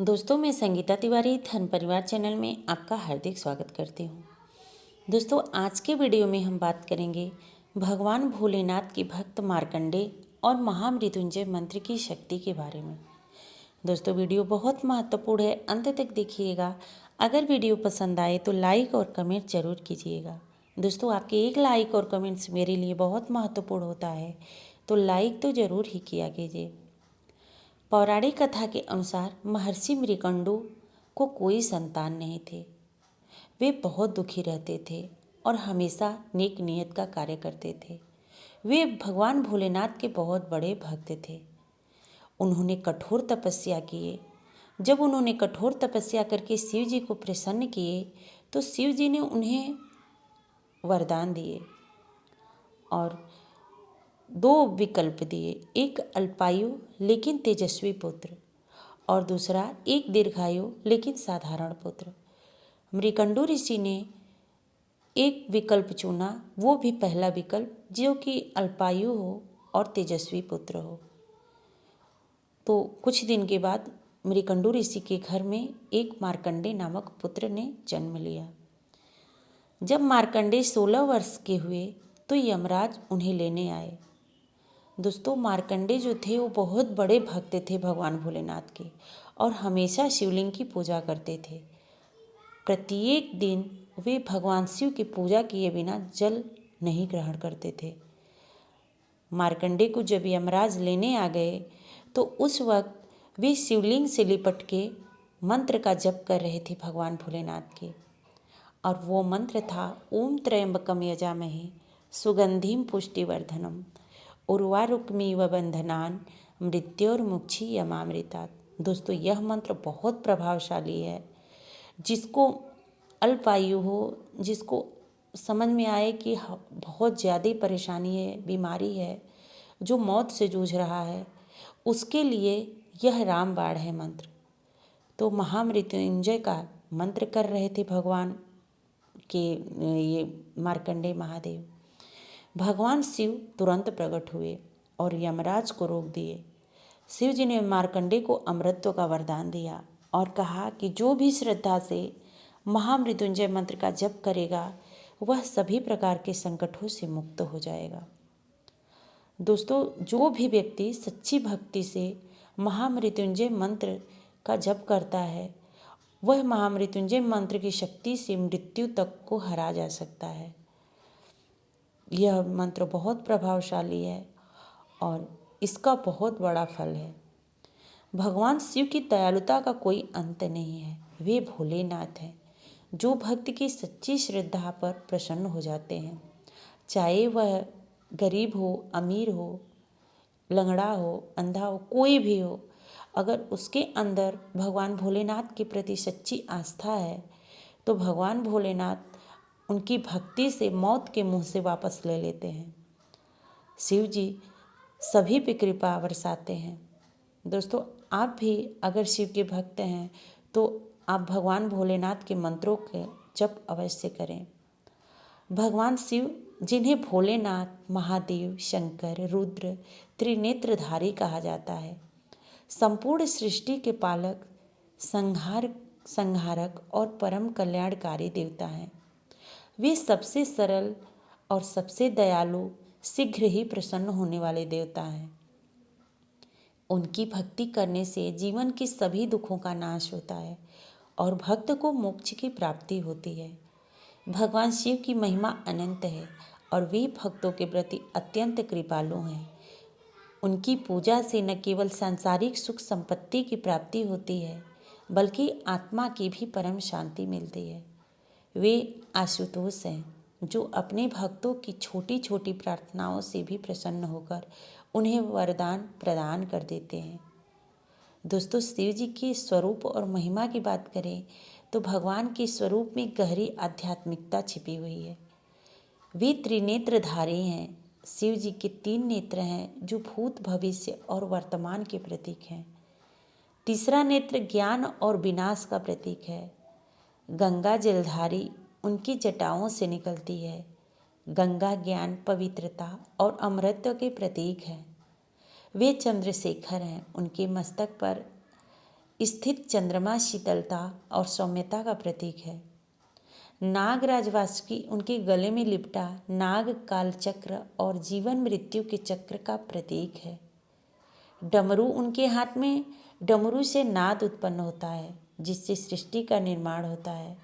दोस्तों, मैं संगीता तिवारी धन परिवार चैनल में आपका हार्दिक स्वागत करती हूँ। दोस्तों, आज के वीडियो में हम बात करेंगे भगवान भोलेनाथ के भक्त मार्कंडेय और महामृत्युंजय मंत्र की शक्ति के बारे में। दोस्तों, वीडियो बहुत महत्वपूर्ण है, अंत तक देखिएगा। अगर वीडियो पसंद आए तो लाइक और कमेंट जरूर कीजिएगा। दोस्तों, आपके एक लाइक और कमेंट्स मेरे लिए बहुत महत्वपूर्ण होता है, तो लाइक तो ज़रूर ही किया कीजिए। पौराणिक कथा के अनुसार महर्षि मृकंडू को कोई संतान नहीं थे। वे बहुत दुखी रहते थे और हमेशा नेक नियत का कार्य करते थे। वे भगवान भोलेनाथ के बहुत बड़े भक्त थे। उन्होंने कठोर तपस्या किए। जब उन्होंने कठोर तपस्या करके शिव जी को प्रसन्न किए तो शिव जी ने उन्हें वरदान दिए और दो विकल्प दिए, एक अल्पायु लेकिन तेजस्वी पुत्र और दूसरा एक दीर्घायु लेकिन साधारण पुत्र। मृकंडू ऋषि ने एक विकल्प चुना, वो भी पहला विकल्प जो कि अल्पायु हो और तेजस्वी पुत्र हो। तो कुछ दिन के बाद मृकंडू ऋषि के घर में एक मार्कंडेय नामक पुत्र ने जन्म लिया। जब मार्कंडेय 16 वर्ष के हुए तो यमराज उन्हें लेने आए। दोस्तों, मार्कंडेय जो थे वो बहुत बड़े भक्त थे भगवान भोलेनाथ के और हमेशा शिवलिंग की पूजा करते थे। प्रत्येक दिन वे भगवान शिव की पूजा किए बिना जल नहीं ग्रहण करते थे। मार्कंडेय को जब यमराज लेने आ गए तो उस वक्त वे शिवलिंग से लिपट के मंत्र का जप कर रहे थे भगवान भोलेनाथ के, और वो मंत्र था ओम त्र्यंबकम यजामहे सुगंधिम पुष्टिवर्धनम उर्वारुकमिव बंधनान मृत्योर्मुक्षी यमामृतात्। दोस्तों, यह मंत्र बहुत प्रभावशाली है। जिसको अल्पायु हो, जिसको समझ में आए कि बहुत ज़्यादा परेशानी है, बीमारी है, जो मौत से जूझ रहा है, उसके लिए यह रामबाण है मंत्र। तो महामृत्युंजय का मंत्र कर रहे थे भगवान के ये मार्कंडेय महादेव। भगवान शिव तुरंत प्रकट हुए और यमराज को रोक दिए। शिव जी ने मार्कंडेय को अमरत्व का वरदान दिया और कहा कि जो भी श्रद्धा से महामृत्युंजय मंत्र का जप करेगा वह सभी प्रकार के संकटों से मुक्त हो जाएगा। दोस्तों, जो भी व्यक्ति सच्ची भक्ति से महामृत्युंजय मंत्र का जप करता है वह महामृत्युंजय मंत्र की शक्ति से मृत्यु तक को हरा जा सकता है। यह मंत्र बहुत प्रभावशाली है और इसका बहुत बड़ा फल है। भगवान शिव की दयालुता का कोई अंत नहीं है। वे भोलेनाथ हैं जो भक्त की सच्ची श्रद्धा पर प्रसन्न हो जाते हैं। चाहे वह गरीब हो, अमीर हो, लंगड़ा हो, अंधा हो, कोई भी हो, अगर उसके अंदर भगवान भोलेनाथ के प्रति सच्ची आस्था है तो भगवान भोलेनाथ उनकी भक्ति से मौत के मुंह से वापस ले लेते हैं। शिव जी सभी पे कृपा बरसाते हैं। दोस्तों, आप भी अगर शिव के भक्त हैं तो आप भगवान भोलेनाथ के मंत्रों के जप अवश्य करें। भगवान शिव, जिन्हें भोलेनाथ, महादेव, शंकर, रुद्र, त्रिनेत्रधारी कहा जाता है, संपूर्ण सृष्टि के पालक, संहारक और परम कल्याणकारी देवता हैं। वे सबसे सरल और सबसे दयालु, शीघ्र ही प्रसन्न होने वाले देवता हैं। उनकी भक्ति करने से जीवन के सभी दुखों का नाश होता है और भक्त को मोक्ष की प्राप्ति होती है। भगवान शिव की महिमा अनंत है और वे भक्तों के प्रति अत्यंत कृपालु हैं। उनकी पूजा से न केवल सांसारिक सुख संपत्ति की प्राप्ति होती है बल्कि आत्मा की भी परम शांति मिलती है। वे आशुतोष हैं जो अपने भक्तों की छोटी छोटी प्रार्थनाओं से भी प्रसन्न होकर उन्हें वरदान प्रदान कर देते हैं। दोस्तों, शिव जी के स्वरूप और महिमा की बात करें तो भगवान के स्वरूप में गहरी आध्यात्मिकता छिपी हुई है। वे त्रिनेत्रधारी हैं। शिव जी के 3 नेत्र हैं जो भूत, भविष्य और वर्तमान के प्रतीक हैं। तीसरा नेत्र ज्ञान और विनाश का प्रतीक है। गंगा जलधारी उनकी जटाओं से निकलती है। गंगा ज्ञान, पवित्रता और अमरत्व के प्रतीक हैं। वे चंद्रशेखर हैं। उनके मस्तक पर स्थित चंद्रमा शीतलता और सौम्यता का प्रतीक है। नागराज वासुकी उनके गले में लिपटा नाग काल चक्र और जीवन मृत्यु के चक्र का प्रतीक है। डमरू उनके हाथ में, डमरू से नाद उत्पन्न होता है जिससे सृष्टि का निर्माण होता है।